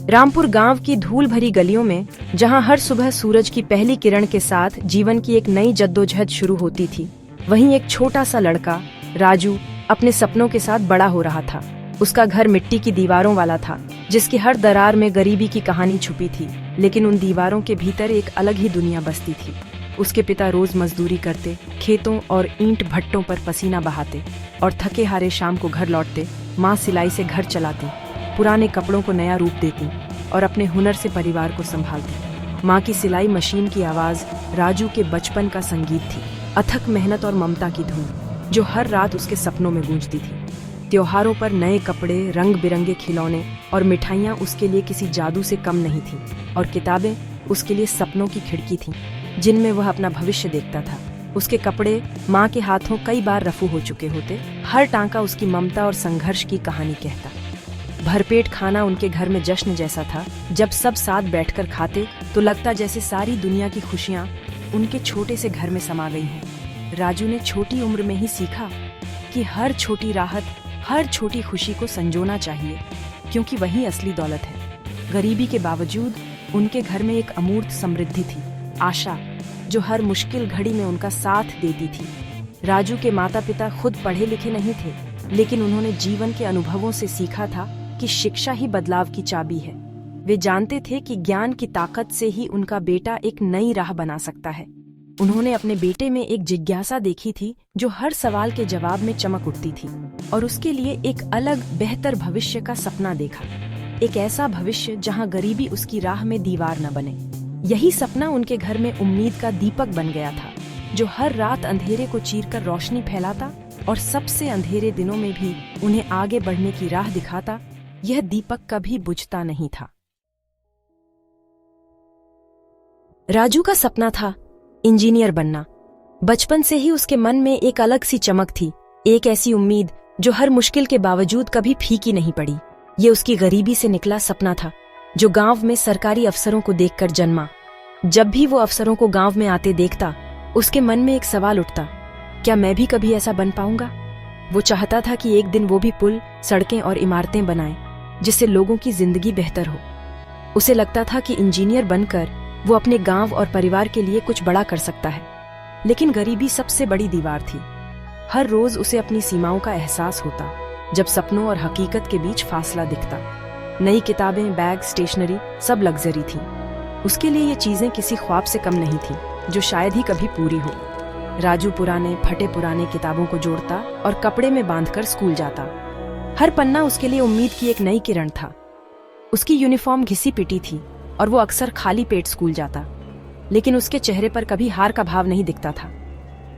रामपुर गांव की धूल भरी गलियों में, जहां हर सुबह सूरज की पहली किरण के साथ जीवन की एक नई जद्दोजहद शुरू होती थी, वहीं एक छोटा सा लड़का राजू अपने सपनों के साथ बड़ा हो रहा था। उसका घर मिट्टी की दीवारों वाला था, जिसकी हर दरार में गरीबी की कहानी छुपी थी, लेकिन उन दीवारों के भीतर एक अलग ही दुनिया बसती थी। उसके पिता रोज मजदूरी करते, खेतों और ईंट भट्टों पर पसीना बहाते और थके हारे शाम को घर लौटते। माँ सिलाई से घर चलाती, पुराने कपड़ों को नया रूप देती और अपने हुनर से परिवार को संभालती। माँ की सिलाई मशीन की आवाज राजू के बचपन का संगीत थी, अथक मेहनत और ममता की धूम जो हर रात उसके सपनों में गूंजती थी। त्योहारों पर नए कपड़े, रंग बिरंगे खिलौने और मिठाइयाँ उसके लिए किसी जादू से कम नहीं थीं, और किताबें उसके लिए सपनों की खिड़की थीं, जिनमें वह अपना भविष्य देखता था। उसके कपड़े माँ के हाथों कई बार रफू हो चुके होते, हर टांका उसकी ममता और संघर्ष की कहानी कहता। भरपेट खाना उनके घर में जश्न जैसा था। जब सब साथ बैठकर खाते तो लगता जैसे सारी दुनिया की खुशियाँ उनके छोटे से घर में समा गई हैं। राजू ने छोटी उम्र में ही सीखा कि हर छोटी राहत, हर छोटी खुशी को संजोना चाहिए, क्योंकि वही असली दौलत है। गरीबी के बावजूद उनके घर में एक अमूर्त समृद्धि थी, आशा, जो हर मुश्किल घड़ी में उनका साथ देती थी। राजू के माता पिता खुद पढ़े लिखे नहीं थे, लेकिन उन्होंने जीवन के अनुभवों से सीखा था कि शिक्षा ही बदलाव की चाबी है। वे जानते थे कि ज्ञान की ताकत से ही उनका बेटा एक नई राह बना सकता है। उन्होंने अपने बेटे में एक जिज्ञासा देखी थी जो हर सवाल के जवाब में चमक उठती थी, और उसके लिए एक अलग बेहतर भविष्य का सपना देखा। एक ऐसा भविष्य जहां गरीबी उसकी राह में दीवार न बने। यही सपना उनके घर में उम्मीद का दीपक बन गया था, जो हर रात अंधेरे को चीरकर रोशनी फैलाता और सबसे अंधेरे दिनों में भी उन्हें आगे बढ़ने की राह दिखाता। यह दीपक कभी बुझता नहीं था। राजू का सपना था इंजीनियर बनना। बचपन से ही उसके मन में एक अलग सी चमक थी, एक ऐसी उम्मीद जो हर मुश्किल के बावजूद कभी फीकी नहीं पड़ी। ये उसकी गरीबी से निकला सपना था, जो गांव में सरकारी अफसरों को देखकर जन्मा। जब भी वो अफसरों को गांव में आते देखता, उसके मन में एक सवाल उठता, क्या मैं भी कभी ऐसा बन पाऊंगा? वो चाहता था कि एक दिन वो भी पुल, सड़कें और इमारतें बनाए, जिससे लोगों की जिंदगी बेहतर हो। उसे लगता था कि इंजीनियर बनकर वो अपने गांव और परिवार के लिए कुछ बड़ा कर सकता है। लेकिन गरीबी सबसे बड़ी दीवार थी। हर रोज उसे अपनी सीमाओं का एहसास होता, जब सपनों और हकीकत के बीच फासला दिखता। नई किताबें, बैग, स्टेशनरी सब लग्जरी थी। उसके लिए ये चीजें किसी ख्वाब से कम नहीं थी, जो शायद ही कभी पूरी हो। राजू पुराने फटे पुराने किताबों को जोड़ता और कपड़े में बांधकर स्कूल जाता। हर पन्ना उसके लिए उम्मीद की एक नई किरण था। उसकी यूनिफॉर्म घिसी पिटी थी और वो अक्सर खाली पेट स्कूल जाता, लेकिन उसके चेहरे पर कभी हार का भाव नहीं दिखता था।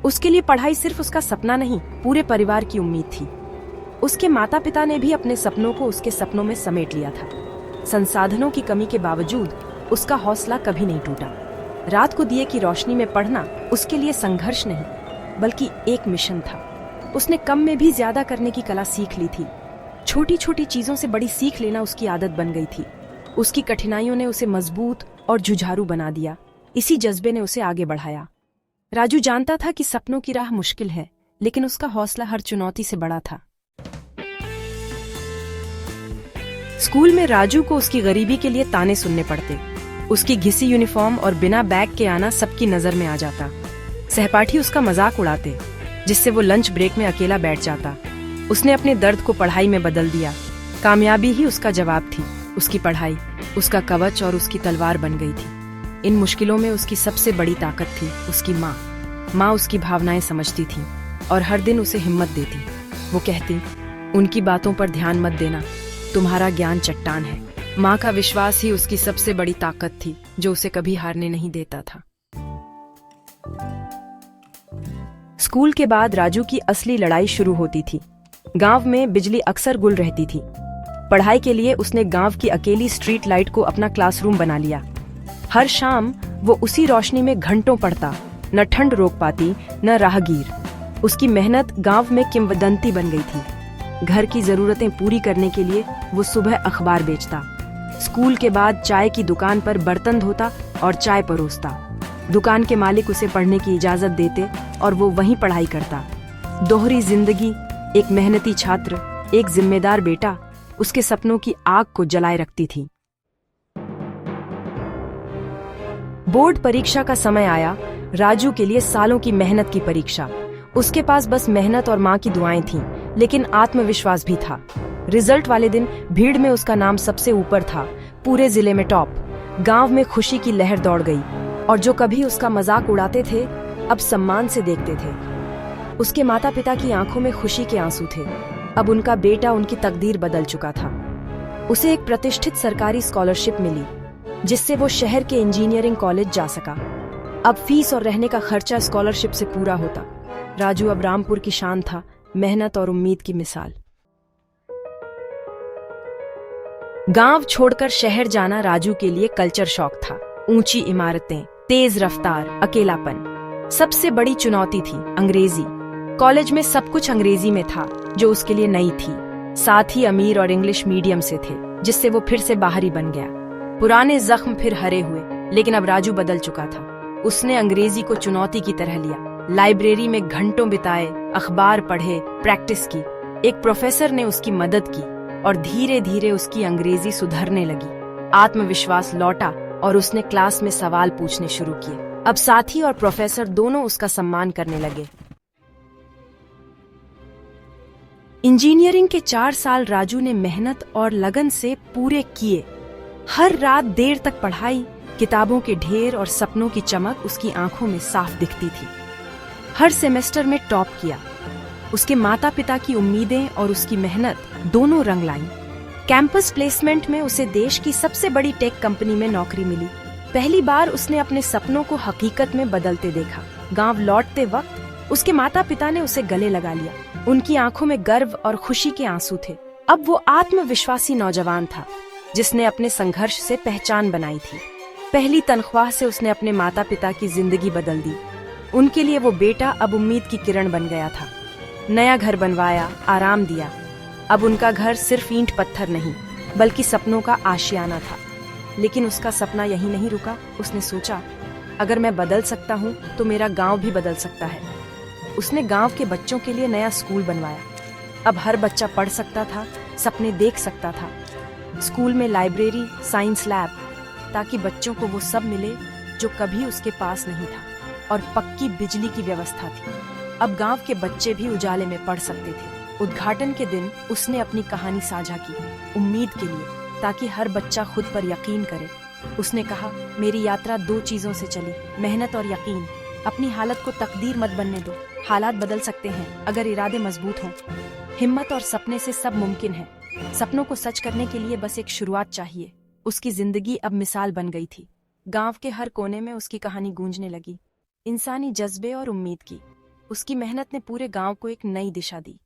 उसके लिए पढ़ाई सिर्फ उसका सपना नहीं, पूरे परिवार की उम्मीद थी। उसके माता पिता ने भी अपने सपनों को उसके सपनों में समेट लिया था। संसाधनों की कमी के बावजूद उसका हौसला कभी नहीं टूटा। रात को दिए की रोशनी में पढ़ना उसके लिए संघर्ष नहीं, बल्कि एक मिशन था। उसने कम में भी ज्यादा करने की कला सीख ली थी। छोटी छोटी चीजों से बड़ी सीख लेना उसकी आदत बन गई थी। उसकी कठिनाइयों ने उसे मजबूत और जुझारू बना दिया। इसी जज्बे ने उसे आगे बढ़ाया। राजू जानता था कि सपनों की राह मुश्किल है, लेकिन उसका हौसला हर चुनौती से बड़ा था। स्कूल में राजू को उसकी गरीबी के लिए ताने सुनने पड़ते। उसकी घिसी यूनिफॉर्म और बिना बैग के आना सबकी नजर में आ जाता। सहपाठी उसका मजाक उड़ाते, जिससे वो लंच ब्रेक में अकेला बैठ जाता। उसने अपने दर्द को पढ़ाई में बदल दिया। कामयाबी ही उसका जवाब थी। उसकी पढ़ाई उसका कवच और उसकी तलवार बन गई थी। इन मुश्किलों में उसकी सबसे बड़ी ताकत थी उसकी माँ। माँ उसकी भावनाएं समझती थी और हर दिन उसे हिम्मत देती। वो कहती, उनकी बातों पर ध्यान मत देना, तुम्हारा ज्ञान चट्टान है। माँ का विश्वास ही उसकी सबसे बड़ी ताकत थी, जो उसे कभी हारने नहीं देता था। स्कूल के बाद राजू की असली लड़ाई शुरू होती थी। गांव में बिजली अक्सर गुल रहती थी। पढ़ाई के लिए उसने गांव की अकेली स्ट्रीट लाइट को अपना क्लासरूम बना लिया। हर शाम वो उसी रोशनी में घंटों पढ़ता। न ठंड रोक पाती, न राहगीर। उसकी मेहनत गांव में किंवदंती बन गई थी। घर की जरूरतें पूरी करने के लिए वो सुबह अखबार बेचता। स्कूल के बाद चाय की दुकान पर बर्तन धोता और चाय परोसता। दुकान के मालिक उसे पढ़ने की इजाजत देते और वो वहीं पढ़ाई करता। दोहरी जिंदगी, एक मेहनती छात्र, एक जिम्मेदार बेटा, उसके सपनों की आग को जलाए रखती थी। बोर्ड परीक्षा का समय आया, राजू के लिए सालों की मेहनत की परीक्षा। उसके पास बस मेहनत और माँ की दुआएं थीं, लेकिन आत्मविश्वास भी था। रिजल्ट वाले दिन भीड़ में उसका नाम सबसे ऊपर था, पूरे जिले में टॉप। गांव में खुशी की लहर दौड़ गई, और जो कभी उसका मजाक उड़ाते थे अब सम्मान से देखते थे। उसके माता पिता की आंखों में खुशी के आंसू थे। अब उनका बेटा उनकी तकदीर बदल चुका था। उसे एक प्रतिष्ठित सरकारी स्कॉलरशिप मिली, जिससे वो शहर के इंजीनियरिंग कॉलेज जा सका। अब फीस और रहने का खर्चा स्कॉलरशिप से पूरा होता। राजू अब रामपुर की शान था, मेहनत और उम्मीद की मिसाल। गांव छोड़कर शहर जाना राजू के लिए कल्चर शॉक था। ऊंची इमारतें, तेज रफ्तार, अकेलापन। सबसे बड़ी चुनौती थी अंग्रेजी। कॉलेज में सब कुछ अंग्रेजी में था, जो उसके लिए नई थी। साथ ही अमीर और इंग्लिश मीडियम से थे, जिससे वो फिर से बाहरी बन गया। पुराने जख्म फिर हरे हुए, लेकिन अब राजू बदल चुका था। उसने अंग्रेजी को चुनौती की तरह लिया। लाइब्रेरी में घंटों बिताए, अखबार पढ़े, प्रैक्टिस की। एक प्रोफेसर ने उसकी मदद की और धीरे धीरे उसकी अंग्रेजी सुधरने लगी। आत्मविश्वास लौटा और उसने क्लास में सवाल पूछने शुरू किए। अब साथी और प्रोफेसर दोनों उसका सम्मान करने लगे। इंजीनियरिंग के 4 साल राजू ने मेहनत और लगन से पूरे किए। हर रात देर तक पढ़ाई, किताबों के ढेर और सपनों की चमक उसकी आंखों में साफ दिखती थी। हर सेमेस्टर में टॉप किया। उसके माता पिता की उम्मीदें और उसकी मेहनत दोनों रंग लाईं। कैंपस प्लेसमेंट में उसे देश की सबसे बड़ी टेक कंपनी में नौकरी मिली। पहली बार उसने अपने सपनों को हकीकत में बदलते देखा। गांव लौटते वक्त उसके माता पिता ने उसे गले लगा लिया। उनकी आंखों में गर्व और खुशी के आंसू थे। अब वो आत्मविश्वासी नौजवान था, जिसने अपने संघर्ष से पहचान बनाई थी। पहली तनख्वाह से उसने अपने माता पिता की जिंदगी बदल दी। उनके लिए वो बेटा अब उम्मीद की किरण बन गया था। नया घर बनवाया, आराम दिया। अब उनका घर सिर्फ ईंट पत्थर नहीं, बल्कि सपनों का आशियाना था। लेकिन उसका सपना यहीं नहीं रुका। उसने सोचा, अगर मैं बदल सकता हूँ तो मेरा गांव भी बदल सकता है। उसने गांव के बच्चों के लिए नया स्कूल बनवाया। अब हर बच्चा पढ़ सकता था, सपने देख सकता था। स्कूल में लाइब्रेरी, साइंस लैब, ताकि बच्चों को वो सब मिले जो कभी उसके पास नहीं था। और पक्की बिजली की व्यवस्था थी। अब गांव के बच्चे भी उजाले में पढ़ सकते थे। उद्घाटन के दिन उसने अपनी कहानी साझा की, उम्मीद के लिए, ताकि हर बच्चा खुद पर यकीन करे। उसने कहा, मेरी यात्रा 2 चीजों से चली, मेहनत और यकीन। अपनी हालत को तकदीर मत बनने दो। हालात बदल सकते हैं अगर इरादे मजबूत हों। हिम्मत और सपने से सब मुमकिन है। सपनों को सच करने के लिए बस एक शुरुआत चाहिए। उसकी जिंदगी अब मिसाल बन गई थी। गांव के हर कोने में उसकी कहानी गूंजने लगी। इंसानी जज्बे और उम्मीद की। उसकी मेहनत ने पूरे गांव को एक नई दिशा दी।